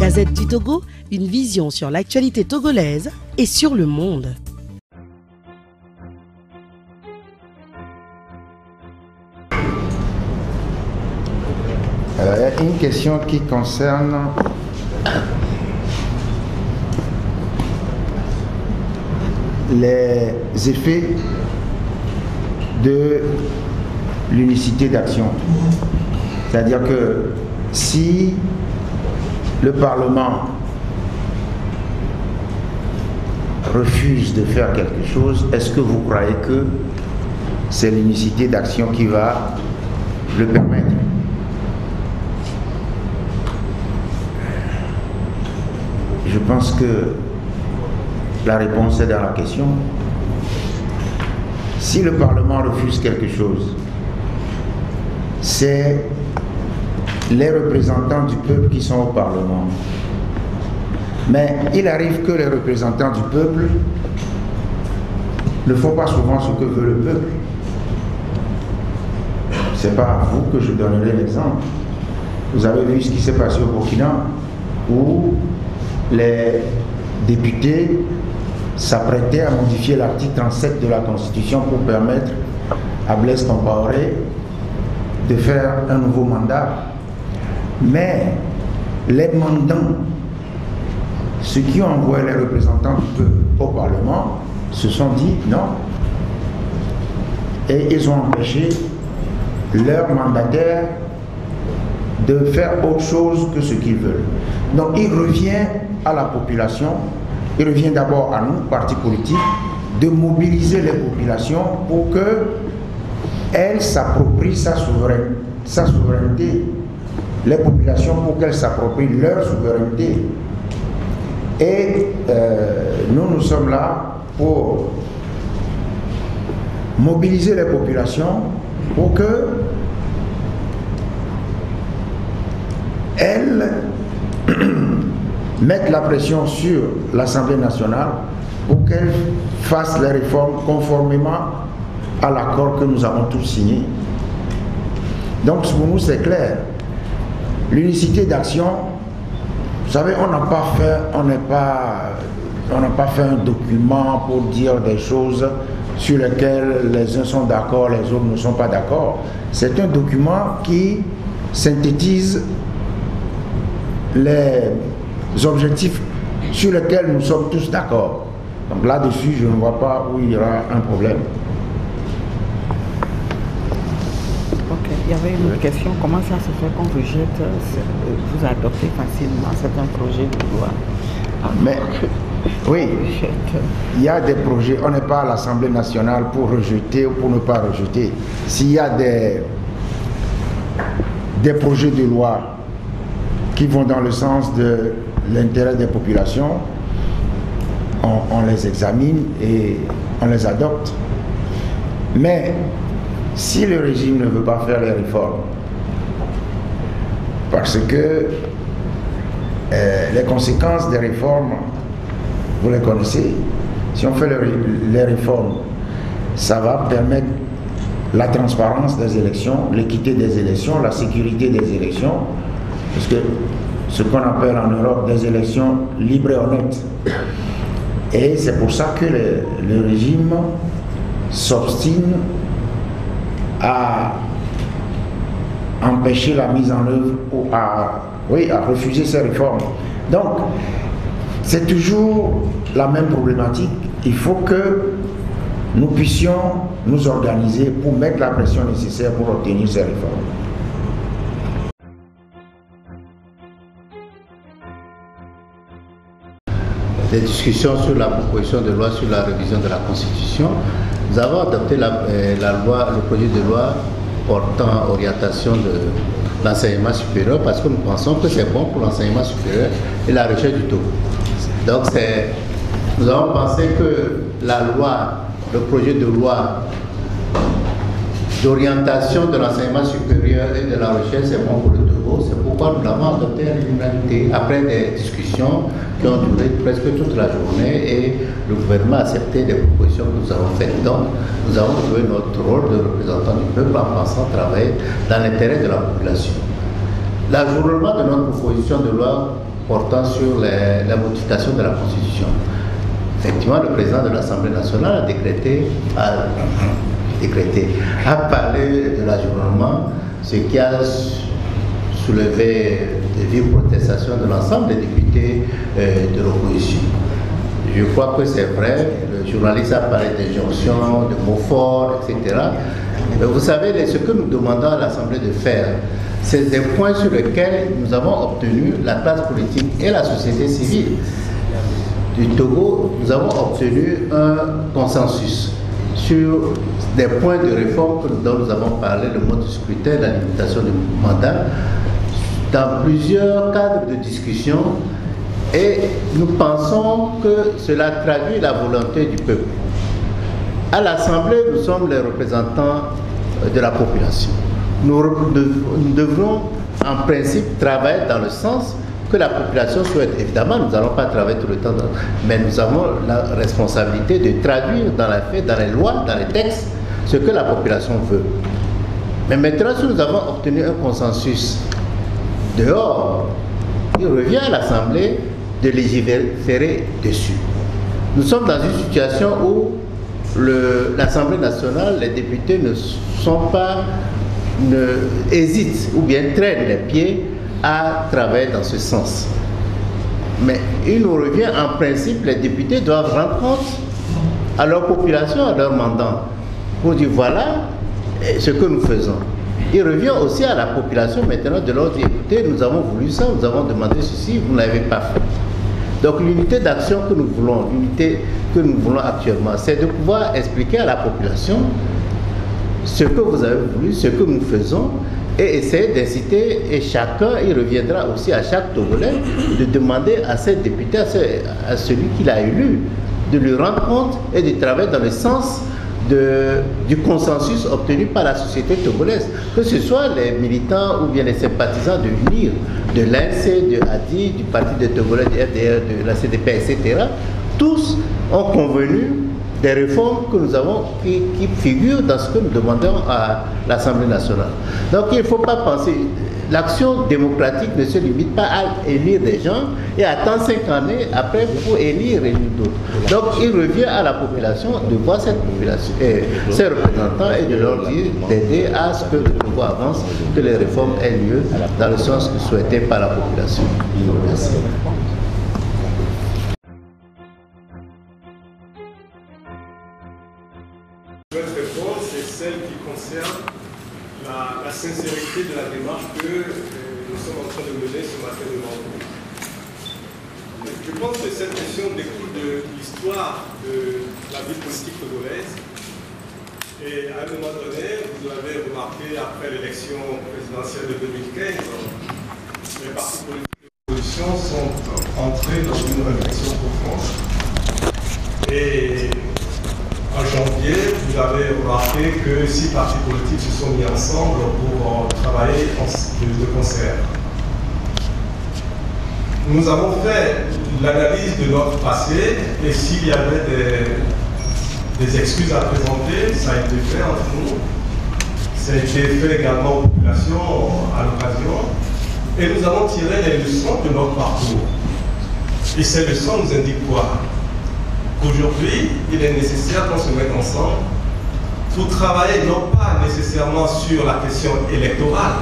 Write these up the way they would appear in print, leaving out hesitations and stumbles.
Gazette du Togo, une vision sur l'actualité togolaise et sur le monde. Une question qui concerne les effets de l'unicité d'action. C'est-à-dire que si le Parlement refuse de faire quelque chose, est-ce que vous croyez que c'est l'unicité d'action qui va le permettre? Je pense que la réponse est dans la question. Si le Parlement refuse quelque chose, c'est les représentants du peuple qui sont au Parlement. Mais il arrive que les représentants du peuple ne font pas souvent ce que veut le peuple. C'est pas à vous que je donnerai l'exemple. Vous avez vu ce qui s'est passé au Burkina, où les députés s'apprêtaient à modifier l'article 37 de la Constitution pour permettre à Blaise Compaoré de faire un nouveau mandat. Mais les mandants, ceux qui ont envoyé les représentants du peuple au Parlement, se sont dit non. Et ils ont empêché leurs mandataires de faire autre chose que ce qu'ils veulent. Donc il revient à la population, il revient d'abord à nous, partis politiques, de mobiliser les populations pour qu'elles s'approprient sa souveraineté. Les populations pour qu'elles s'approprient leur souveraineté. Et nous sommes là pour mobiliser les populations pour que elles mettent la pression sur l'Assemblée nationale pour qu'elle fasse les réformes conformément à l'accord que nous avons tous signé. Donc pour nous c'est clair. L'unicité d'action, vous savez, on n'a pas fait un document pour dire des choses sur lesquelles les uns sont d'accord, les autres ne sont pas d'accord. C'est un document qui synthétise les objectifs sur lesquels nous sommes tous d'accord. Donc là-dessus, je ne vois pas où il y aura un problème. Ok, il y avait une autre question. Comment ça se fait qu'on rejette, vous adoptez facilement certains projets de loi? Mais oui, il y a des projets, on n'est pas à l'Assemblée nationale pour rejeter ou pour ne pas rejeter. S'il y a des projets de loi qui vont dans le sens de l'intérêt des populations, on les examine et on les adopte. Mais si le régime ne veut pas faire les réformes, parce que les conséquences des réformes, vous les connaissez, si on fait les réformes, ça va permettre la transparence des élections, l'équité des élections, la sécurité des élections, parce que ce qu'on appelle en Europe des élections libres et honnêtes. Et c'est pour ça que le régime s'obstine à empêcher la mise en œuvre ou à refuser ces réformes. Donc, c'est toujours la même problématique. Il faut que nous puissions nous organiser pour mettre la pression nécessaire pour obtenir ces réformes. Des discussions sur la proposition de loi sur la révision de la Constitution. Nous avons adopté le projet de loi portant orientation de l'enseignement supérieur parce que nous pensons que c'est bon pour l'enseignement supérieur et la recherche du Togo. Donc nous avons pensé que le projet de loi d'orientation de l'enseignement supérieur et de la recherche c'est bon pour le Togo. C'est pourquoi nous l'avons adopté à l'unanimité après des discussions qui ont duré presque toute la journée et le gouvernement a accepté les propositions que nous avons faites. Donc, nous avons joué notre rôle de représentant du peuple en pensant travailler dans l'intérêt de la population. L'ajournement de notre proposition de loi portant sur la modification de la Constitution. Effectivement, le président de l'Assemblée nationale a parlé de l'ajournement, ce qui a soulevé de vives protestations de l'ensemble des députés de l'opposition. Je crois que c'est vrai, le journaliste a parlé d'injonctions, de mots forts, etc. Mais vous savez, ce que nous demandons à l'Assemblée de faire, c'est des points sur lesquels nous avons obtenu, la classe politique et la société civile du Togo, nous avons obtenu un consensus sur des points de réforme dont nous avons parlé, le mode de scrutin, la limitation du mandat, dans plusieurs cadres de discussion, et nous pensons que cela traduit la volonté du peuple. À l'Assemblée, nous sommes les représentants de la population. Nous devrons en principe travailler dans le sens que la population souhaite. Évidemment, nous n'allons pas travailler tout le temps, mais nous avons la responsabilité de traduire dans la fait, dans les lois, dans les textes, ce que la population veut. Mais maintenant, si nous avons obtenu un consensus dehors, il revient à l'Assemblée de légiférer dessus. Nous sommes dans une situation où l'Assemblée nationale, les députés hésitent ou bien traînent les pieds à travailler dans ce sens. Mais il nous revient, en principe, les députés doivent rendre compte à leur population, à leurs mandants, pour dire voilà ce que nous faisons. Il revient aussi à la population maintenant de leur dire écoutez, nous avons voulu ça, nous avons demandé ceci, vous ne l'avez pas fait. Donc l'unité d'action que nous voulons, l'unité que nous voulons actuellement, c'est de pouvoir expliquer à la population ce que vous avez voulu, ce que nous faisons, et essayer d'inciter, et chacun, il reviendra aussi à chaque Togolais, de demander à ses députés, à celui qu'il a élu, de lui rendre compte et de travailler dans le sens du consensus obtenu par la société togolaise, que ce soit les militants ou bien les sympathisants de l'UNIR, de l'INC, de ADI, du Parti des Togolais, du FDR, de la CDP, etc. Tous ont convenu des réformes que nous avons, qui figurent dans ce que nous demandons à l'Assemblée nationale. Donc il ne faut pas penser, l'action démocratique ne se limite pas à élire des gens et attendre 5 années après pour élire d'autres. Donc il revient à la population de voir cette population, ses représentants, et de leur dire d'aider à ce que le Togo avance, que les réformes aient lieu dans le sens souhaité par la population. Merci. Notre réponse est celle qui concerne la sincérité de la démarche que nous sommes en train de mener ce matin devant vous. Je pense que cette question découle de l'histoire de la vie politique togolaise. Et à un moment donné, vous l'avez remarqué, après l'élection présidentielle de 2015, les partis politiques de l'opposition sont entrés dans une réflexion profonde. Et en janvier, vous avez remarqué que 6 partis politiques se sont mis ensemble pour travailler de concert. Nous avons fait l'analyse de notre passé et s'il y avait des excuses à présenter, ça a été fait entre nous. Ça a été fait également aux populations à l'occasion. Et nous avons tiré les leçons de notre parcours. Et ces leçons nous indiquent quoi? Aujourd'hui, il est nécessaire qu'on se mette ensemble pour travailler non pas nécessairement sur la question électorale,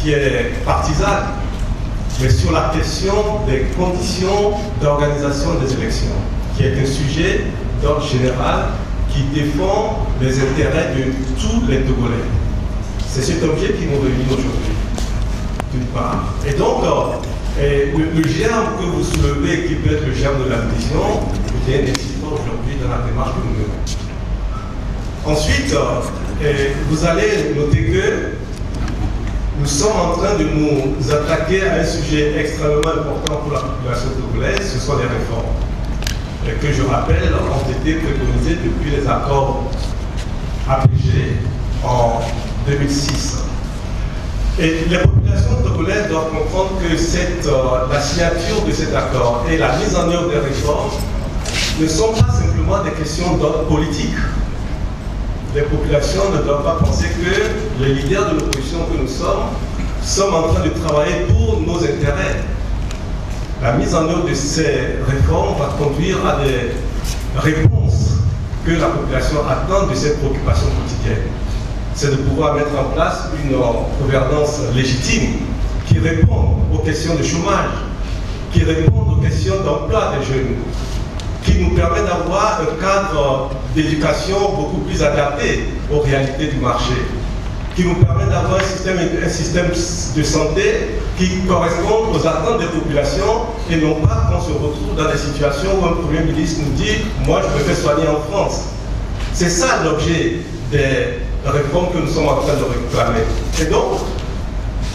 qui est partisane, mais sur la question des conditions d'organisation des élections, qui est un sujet d'ordre général qui défend les intérêts de tous les Togolais. C'est cet objet qui nous réunit aujourd'hui, d'une part. Et donc, le germe que vous soulevez, qui peut être le germe de la vision, vient nécessairement aujourd'hui dans la démarche que nous menons. Ensuite, vous allez noter que nous sommes en train de nous attaquer à un sujet extrêmement important pour la population togolaise, ce sont les réformes. Et que je rappelle, ont été préconisées depuis les accords APG en 2006. Et les populations togolaises doivent comprendre que la signature de cet accord et la mise en œuvre des réformes ne sont pas simplement des questions d'ordre politique. Les populations ne doivent pas penser que les leaders de l'opposition que nous sommes sommes en train de travailler pour nos intérêts. La mise en œuvre de ces réformes va conduire à des réponses que la population attend de ses préoccupations quotidiennes. C'est de pouvoir mettre en place une gouvernance légitime qui réponde aux questions de chômage, qui réponde aux questions d'emploi des jeunes, qui nous permet d'avoir un cadre d'éducation beaucoup plus adapté aux réalités du marché, qui nous permet d'avoir un système de santé qui correspond aux attentes des populations et non pas qu'on se retrouve dans des situations où un Premier ministre nous dit « moi je me fais soigner en France ». C'est ça l'objet des réformes que nous sommes en train de réclamer. Et donc,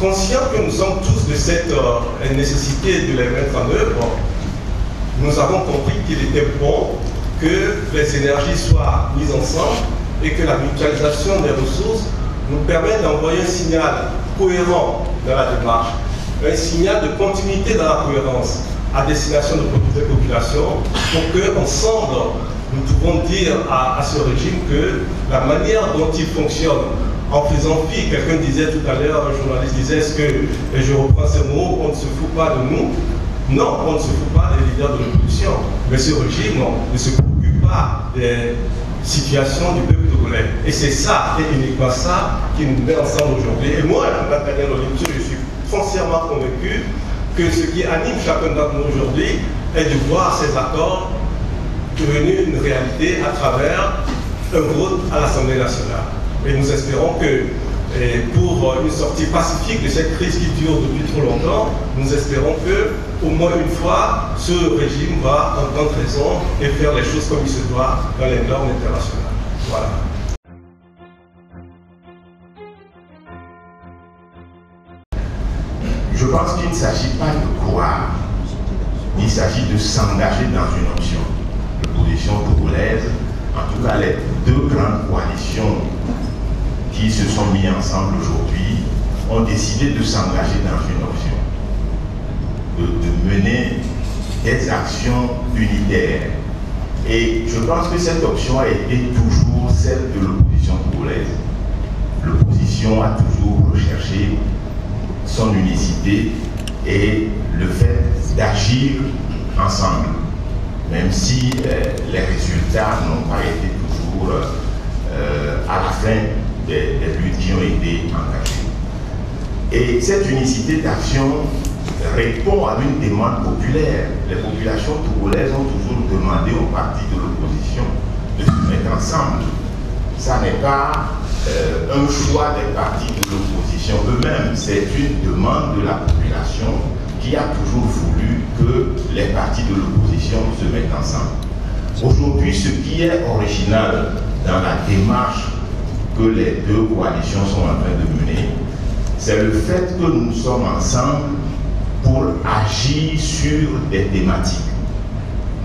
conscients que nous sommes tous de cette nécessité de les mettre en œuvre, nous avons compris qu'il était bon que les énergies soient mises ensemble et que la mutualisation des ressources nous permette d'envoyer un signal cohérent dans la démarche, un signal de continuité dans la cohérence à destination de populations pour qu'ensemble, nous pouvons dire à ce régime que la manière dont il fonctionne, en faisant fi, quelqu'un disait tout à l'heure, un journaliste disait, est-ce que, et je reprends ces mots, on ne se fout pas de nous? Non, on ne se fout pas des leaders de l'opposition, mais ce régime ne se préoccupe pas des situations du peuple togolais. Et c'est ça, et uniquement ça, qui nous met ensemble aujourd'hui. Et moi, Nathaniel Olimso, je suis foncièrement convaincu que ce qui anime chacun d'entre nous aujourd'hui est de voir ces accords devenus une réalité à travers un vote à l'Assemblée nationale. Et nous espérons que pour une sortie pacifique de cette crise qui dure depuis trop longtemps, nous espérons que, au moins une fois, ce régime va entendre raison et faire les choses comme il se doit dans les normes internationales. Voilà. Je pense qu'il ne s'agit pas de croire, il s'agit de s'engager dans une option. L'opposition togolaise, en tout cas les deux grandes coalitions qui se sont mis ensemble aujourd'hui, ont décidé de s'engager dans une option, de mener des actions unitaires. Et je pense que cette option a été toujours celle de l'opposition togolaise. L'opposition a toujours recherché son unicité et le fait d'agir ensemble, même si les résultats n'ont pas été toujours à la fin des luttes qui ont été engagées. Et cette unicité d'action répond à une demande populaire. Les populations togolaises ont toujours demandé aux partis de l'opposition de se mettre ensemble. Ça n'est pas un choix des partis de l'opposition eux-mêmes, c'est une demande de la population qui a toujours voulu que les partis de l'opposition se mettent ensemble. Aujourd'hui, ce qui est original dans la démarche que les deux coalitions sont en train de mener, c'est le fait que nous sommes ensemble pour agir sur des thématiques.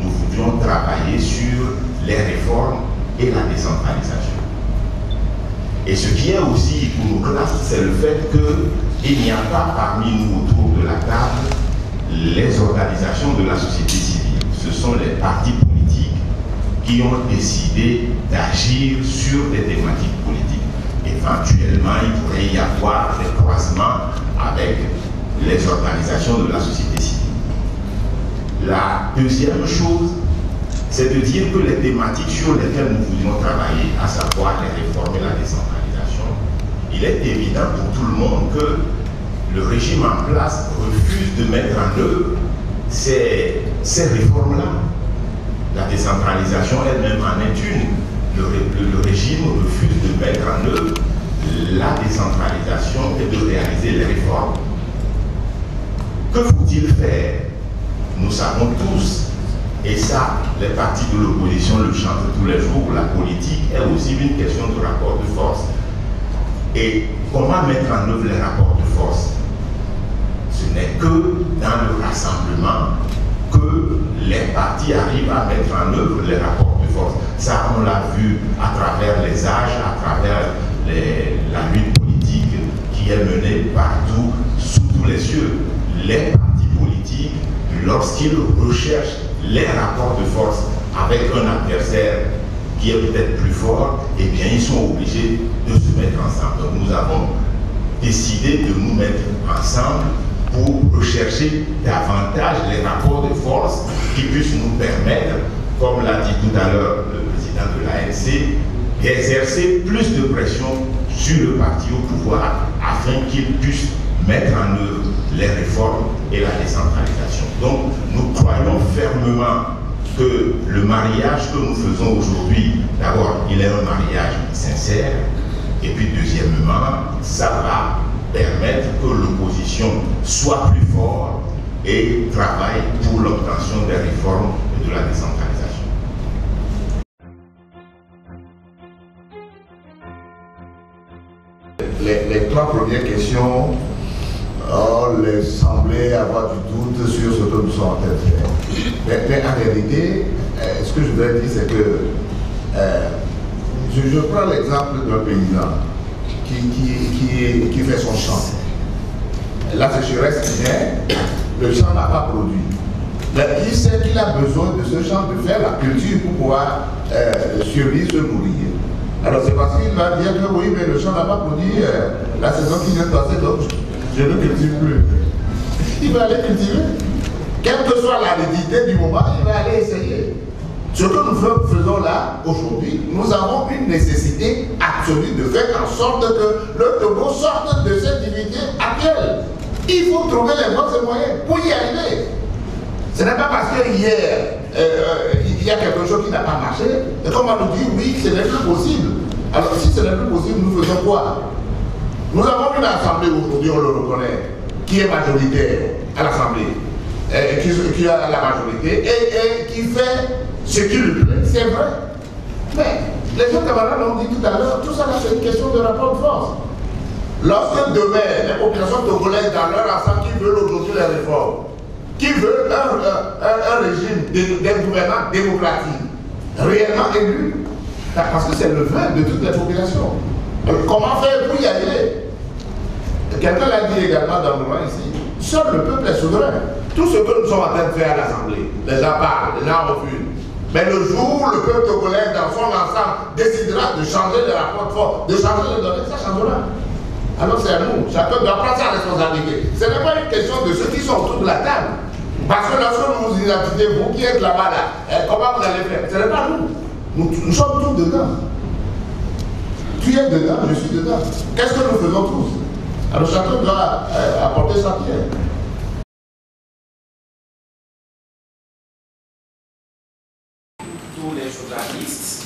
Nous voulions travailler sur les réformes et la décentralisation. Et ce qui est aussi iconoclaste, c'est le fait qu'il n'y a pas parmi nous autour de la table les organisations de la société civile. Ce sont les partis politiques qui ont décidé d'agir sur des thématiques politiques. Éventuellement, il pourrait y avoir des croisements avec les organisations de la société civile. La deuxième chose, c'est de dire que les thématiques sur lesquelles nous voulions travailler, à savoir les réformes et la décentralisation, il est évident pour tout le monde que le régime en place refuse de mettre en œuvre ces réformes-là. La décentralisation elle-même en est une. Le régime refuse de mettre en œuvre la décentralisation et de réaliser les réformes. Que faut-il faire? Nous savons tous, et ça, les partis de l'opposition le chantent tous les jours, la politique est aussi une question de rapport de force. Et comment mettre en œuvre les rapports de force? Ce n'est que dans le rassemblement que les partis arrivent à mettre en œuvre les rapports de force. Ça, on l'a vu à travers les âges, à travers la lutte politique qui est menée partout, sous tous les cieux. Les partis politiques, lorsqu'ils recherchent les rapports de force avec un adversaire qui est peut-être plus fort, eh bien, ils sont obligés de se mettre ensemble. Donc, nous avons décidé de nous mettre ensemble pour rechercher davantage les rapports de force qui puissent nous permettre, comme l'a dit tout à l'heure le président de l'ANC, d'exercer plus de pression sur le parti au pouvoir afin qu'il puisse mettre en œuvre les réformes et la décentralisation. Donc, nous croyons fermement que le mariage que nous faisons aujourd'hui, d'abord, il est un mariage sincère, et puis deuxièmement, ça va permettre que l'opposition soit plus forte et travaille pour l'obtention des réformes et de la décentralisation. Les trois premières questions, on les semblait avoir du doute sur ce que nous sommes en train de faire. Mais en réalité, ce que je voudrais dire, c'est que je prends l'exemple d'un paysan qui fait son champ. La sécheresse vient, le champ n'a pas produit. Mais il sait qu'il a besoin de ce champ, de faire la culture pour pouvoir survivre, se nourrir. Alors c'est parce qu'il va dire que oui, mais le champ n'a pas produit la saison qui vient de passer, donc je ne cultive plus. Il va aller cultiver. Quelle que soit l'aridité du moment, il va aller essayer. Ce que nous faisons là, aujourd'hui, nous avons une nécessité absolue de faire en sorte que le Togo sorte de cette divinité actuelle. Il faut trouver les voies et moyens pour y arriver. Ce n'est pas parce que hier, il y a quelque chose qui n'a pas marché, et qu'on va nous dire oui, ce n'est plus possible. Alors si ce n'est plus possible, nous faisons quoi? Nous avons une assemblée aujourd'hui, on le reconnaît, qui est majoritaire à l'assemblée, qui a la majorité, et qui fait ce qui lui plaît, c'est vrai. Mais les gens camarades l'ont dit tout à l'heure, tout ça là c'est une question de rapport de force. Lorsque demain, les populations togolaises dans leur ensemble qui veulent aujourd'hui les réformes, qui veulent un régime d'un gouvernement démocratique, réellement élu, parce que c'est le vœu de toutes les populations. Donc, comment faire pour y aller? Quelqu'un l'a dit également dans le moment ici, seul le peuple est souverain. Tout ce que nous sommes en train de faire à l'Assemblée, les gens parlent, les gens refusent. Mais le jour où le peuple togolais dans son ensemble décidera de changer les rapports de force, de changer les données, ça changera. Alors c'est à nous, chacun doit prendre sa responsabilité. Ce n'est pas une question de ceux qui sont autour de la table. Parce que lorsque vous vous identifiez, vous qui êtes là-bas, là, comment vous allez faire? Ce n'est pas nous. Nous sommes tous dedans. Tu es dedans, je suis dedans. Qu'est-ce que nous faisons tous? Alors chacun doit apporter sa pierre. Tous les journalistes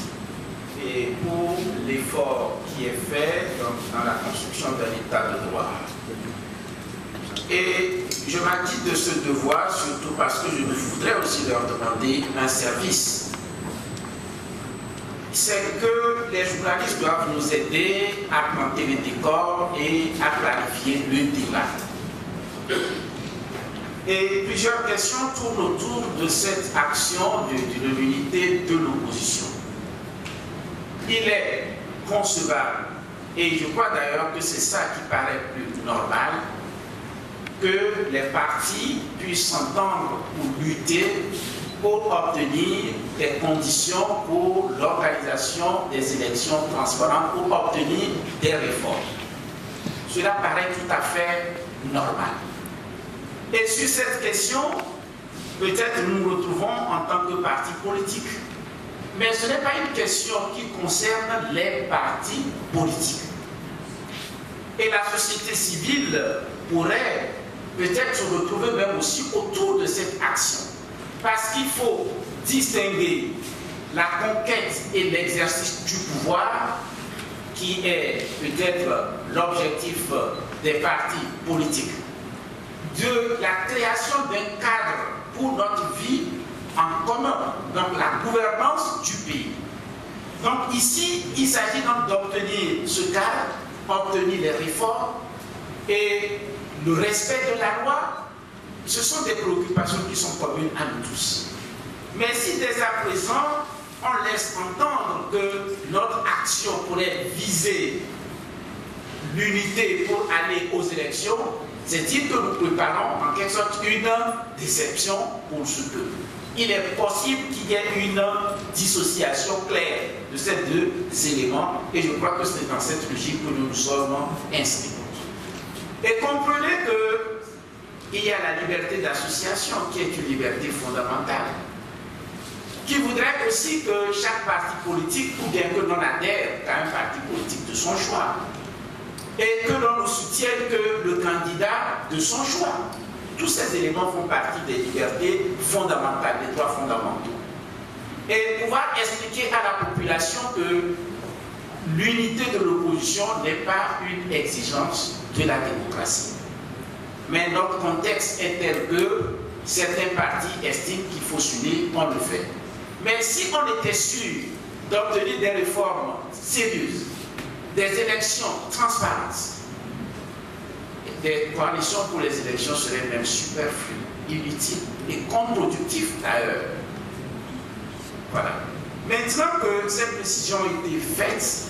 et pour l'effort qui est fait dans la construction d'un état de droit. Et je m'acquitte de ce devoir, surtout parce que je voudrais aussi leur demander un service. C'est que les journalistes doivent nous aider à planter les décors et à clarifier le débat. Et plusieurs questions tournent autour de cette action de l'unité de l'opposition. Il est concevable, et je crois d'ailleurs que c'est ça qui paraît plus normal, que les partis puissent s'entendre pour lutter, pour obtenir des conditions pour l'organisation des élections transparentes, pour obtenir des réformes. Cela paraît tout à fait normal. Et sur cette question, peut-être nous nous retrouvons en tant que parti politique. Mais ce n'est pas une question qui concerne les partis politiques. Et la société civile pourrait peut-être se retrouver même aussi autour de cette action. Parce qu'il faut distinguer la conquête et l'exercice du pouvoir, qui est peut-être l'objectif des partis politiques, de la création d'un cadre pour notre vie en commun, donc la gouvernance du pays. Donc ici, il s'agit donc d'obtenir ce cadre, obtenir les réformes et le respect de la loi. Ce sont des préoccupations qui sont communes à nous tous. Mais si dès à présent, on laisse entendre que notre action pourrait viser l'unité pour aller aux élections, c'est-à-dire que nous préparons en quelque sorte une déception pour ce peuple. Il est possible qu'il y ait une dissociation claire de ces deux éléments, et je crois que c'est dans cette logique que nous nous sommes inscrits. il y a la liberté d'association qui est une liberté fondamentale, qui voudrait aussi que chaque parti politique, ou bien que l'on adhère à un parti politique de son choix, et que l'on ne soutienne que le candidat de son choix. Tous ces éléments font partie des libertés fondamentales, des droits fondamentaux. Et pouvoir expliquer à la population que l'unité de l'opposition n'est pas une exigence de la démocratie. Mais notre contexte est tel que certains partis estiment qu'il faut s'unir, on le fait. Mais si on était sûr d'obtenir des réformes sérieuses, des élections transparentes, des coalitions pour les élections seraient même superflues, inutiles et contre-productives d'ailleurs. Voilà. Maintenant que cette décision a été faite,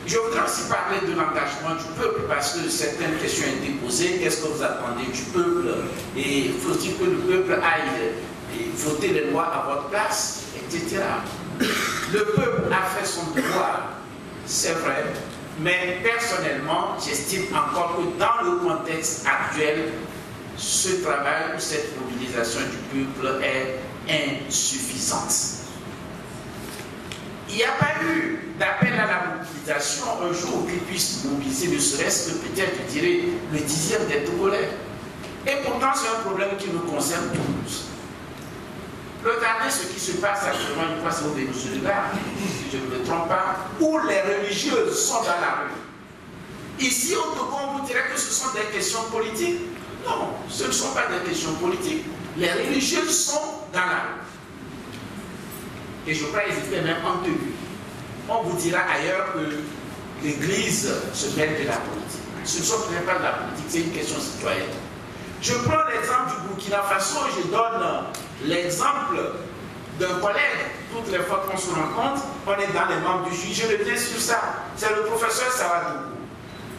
je voudrais aussi parler de l'engagement du peuple, parce que certaines questions ont été posées. Qu'est-ce que vous attendez du peuple? Et faut-il que le peuple aille voter les lois à votre place, etc. Le peuple a fait son devoir, c'est vrai, mais personnellement, j'estime encore que dans le contexte actuel, ce travail ou cette mobilisation du peuple est insuffisante. Il n'y a pas eu d'appel à la mobilisation un jour qui puisse mobiliser, ne serait-ce que peut-être, je dirais, le 10e des Togolais. Et pourtant, c'est un problème qui nous concerne tous. Regardez ce qui se passe actuellement, je crois que c'est au Venezuela, si je ne me trompe pas, où les religieuses sont dans la rue. Ici, au Togo, on vous dirait que ce sont des questions politiques. Non, ce ne sont pas des questions politiques. Les religieuses sont dans la rue. Et je crois qu'ils étaient même en tenue. On vous dira ailleurs que l'Église se mêle de la politique. Ce ne sont pas de la politique, c'est une question citoyenne. Je prends l'exemple du Burkina Faso, je donne l'exemple d'un collègue. Toutes les fois qu'on se rencontre, on est dans les membres du jury. Je reviens sur ça. C'est le professeur Saradogo.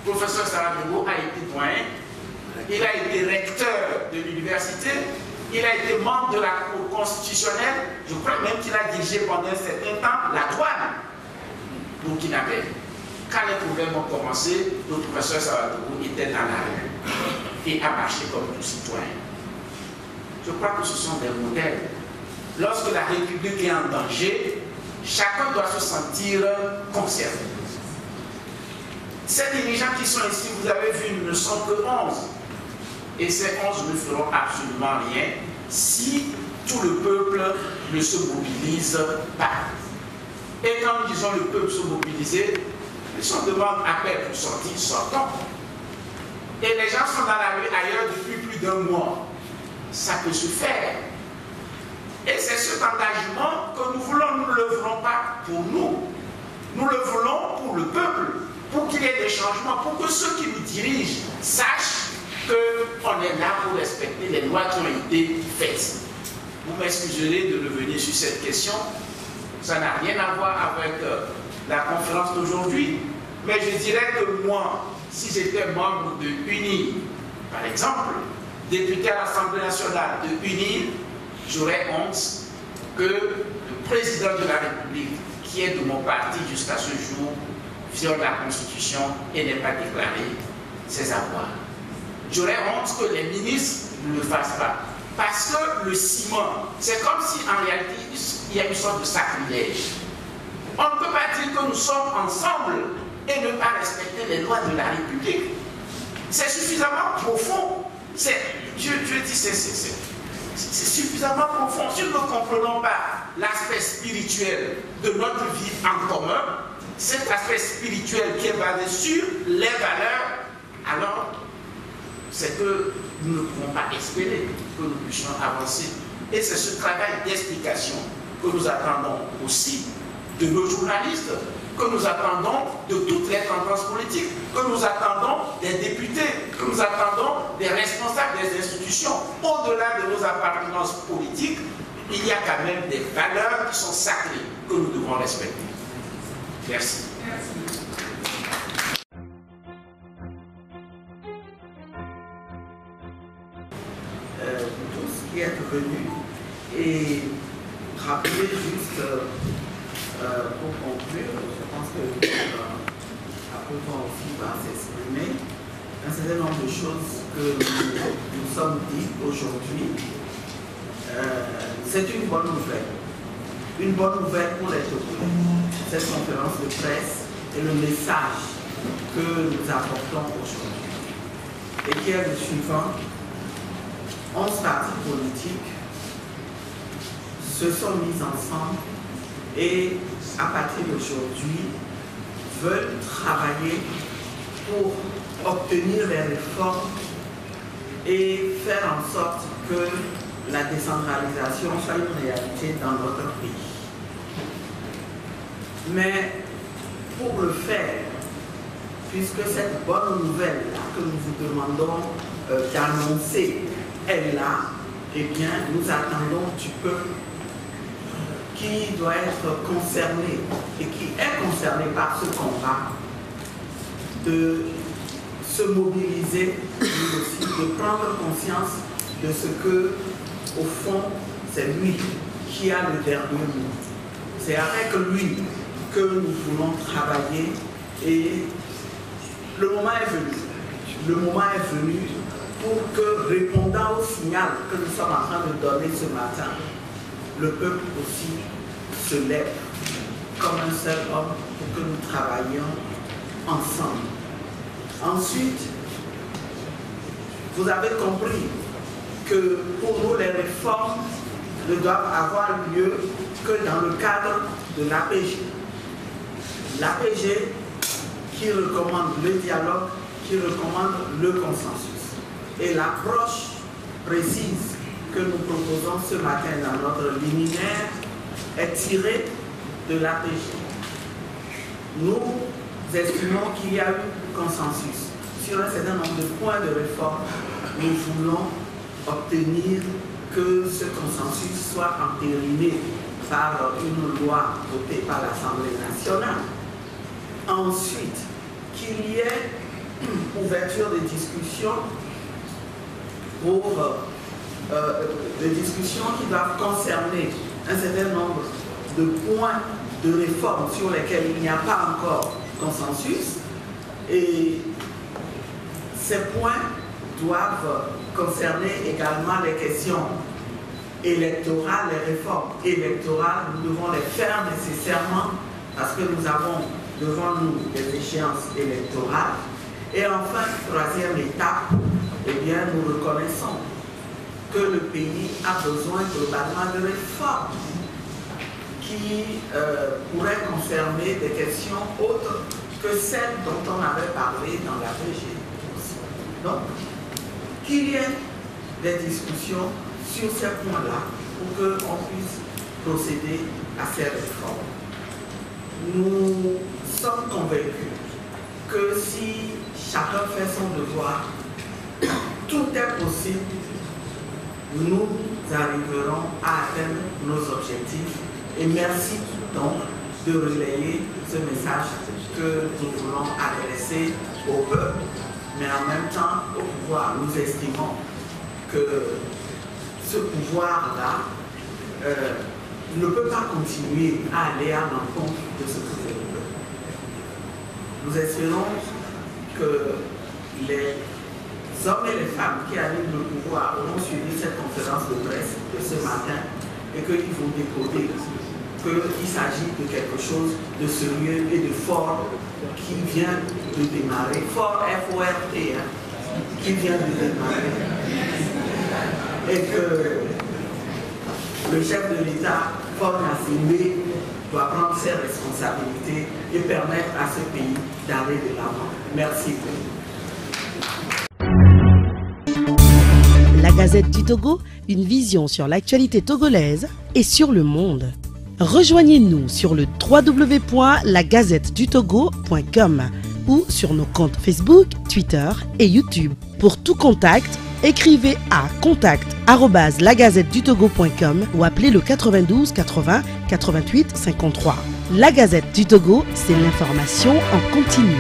Le professeur Saradogo a été doyen, il a été recteur de l'université, il a été membre de la Cour constitutionnelle. Je crois même qu'il a dirigé pendant un certain temps la douane burkinabé. Quand les problèmes ont commencé, le professeur Saradogo était dans la rue et a marché comme tout citoyen. Je crois que ce sont des modèles. Lorsque la République est en danger, chacun doit se sentir concerné. Ces dirigeants qui sont ici, vous avez vu, ne sont que 11. Et ces 11 ne feront absolument rien si tout le peuple ne se mobilise pas. Et quand nous disons le peuple se mobiliser, si on demande appel pour sortir, sortons. Et les gens sont dans la rue ailleurs depuis plus d'un mois. Ça peut se faire. Et c'est cet engagement que nous voulons, nous ne le voulons pas pour nous. Nous le voulons pour le peuple, pour qu'il y ait des changements, pour que ceux qui nous dirigent sachent qu'on est là pour respecter les lois qui ont été faites. Vous m'excuserez de revenir sur cette question. Ça n'a rien à voir avec la conférence d'aujourd'hui. Mais je dirais que moi, si j'étais membre de UNIR, par exemple, député à l'Assemblée nationale de UNIR, j'aurais honte que le président de la République, qui est de mon parti jusqu'à ce jour, viole la Constitution et n'ait pas déclaré ses avoirs. J'aurais honte que les ministres ne le fassent pas. Parce que le ciment, c'est comme si en réalité, il y a une sorte de sacrilège. On ne peut pas dire que nous sommes ensemble et ne pas respecter les lois de la République. C'est suffisamment profond. Je dis, c'est suffisamment profond. Si nous ne comprenons pas l'aspect spirituel de notre vie en commun, cet aspect spirituel qui est basé sur les valeurs, alors c'est que nous ne pouvons pas espérer que nous puissions avancer. Et c'est ce travail d'explication que nous attendons aussi de nos journalistes, que nous attendons de toutes les tendances politiques, que nous attendons des députés, que nous attendons des responsables des institutions. Au-delà de nos appartenances politiques, il y a quand même des valeurs qui sont sacrées que nous devons respecter. Merci. Tous qui êtes venus et rappeler juste pour conclure, je pense que après on aussi va s'exprimer. un certain nombre de choses que nous sommes dites aujourd'hui. C'est une bonne nouvelle. Une bonne nouvelle pour les Togolais. Cette conférence de presse est le message que nous apportons aujourd'hui. Et qui est le suivant. 11 partis politiques se sont mis ensemble et à partir d'aujourd'hui veulent travailler pour obtenir les réformes et faire en sorte que la décentralisation soit une réalité dans notre pays. Mais pour le faire, puisque cette bonne nouvelle-là que nous vous demandons d'annoncer est là, eh bien, nous attendons du peuple qui doit être concerné et qui est concerné par ce combat de se mobiliser, lui aussi, de prendre conscience de ce que, au fond, c'est lui qui a le dernier mot. C'est avec lui que nous voulons travailler et le moment est venu. Le moment est venu pour que, répondant au signal que nous sommes en train de donner ce matin, le peuple aussi se lève comme un seul homme pour que nous travaillions ensemble. Ensuite, vous avez compris que pour nous, les réformes ne doivent avoir lieu que dans le cadre de l'APG. L'APG qui recommande le dialogue, qui recommande le consensus. Et l'approche précise que nous proposons ce matin dans notre liminaire est tirée de l'APG. Nous estimons qu'il y a eu consensus sur un certain nombre de points de réforme. Nous voulons obtenir que ce consensus soit entériné par une loi votée par l'Assemblée nationale. Ensuite, qu'il y ait une ouverture de discussion pour des discussions qui doivent concerner un certain nombre de points de réforme sur lesquels il n'y a pas encore consensus. Et ces points doivent concerner également les questions électorales, les réformes électorales. Nous devons les faire nécessairement parce que nous avons devant nous des échéances électorales. Et enfin, troisième étape, eh bien, nous reconnaissons que le pays a besoin globalement de réformes qui pourraient concerner des questions autres que celles dont on avait parlé dans la PG. Donc, qu'il y ait des discussions sur ces points-là pour qu'on puisse procéder à ces réformes. Nous sommes convaincus que si chacun fait son devoir, tout est possible. Nous arriverons à atteindre nos objectifs. Et merci donc de relayer ce message que nous voulons adresser au peuple, mais en même temps au pouvoir. Nous estimons que ce pouvoir-là ne peut pas continuer à aller à l'encontre de ce que fait le peuple. Nous espérons que les hommes et les femmes qui animent le pouvoir auront suivi cette conférence de presse de ce matin et qu'ils vont décoder qu'il s'agit de quelque chose de sérieux et de fort qui vient de démarrer. Fort, F-O-R-T, qui vient de démarrer. Et que le chef de l'État, Paul Nassimé, doit prendre ses responsabilités et permettre à ce pays d'aller de l'avant. Merci beaucoup. La Gazette du Togo, une vision sur l'actualité togolaise et sur le monde. Rejoignez-nous sur le www.lagazettedutogo.com ou sur nos comptes Facebook, Twitter et YouTube. Pour tout contact, écrivez à contact@lagazettedutogo.com ou appelez le 92 80 88 53. La Gazette du Togo, c'est l'information en continu.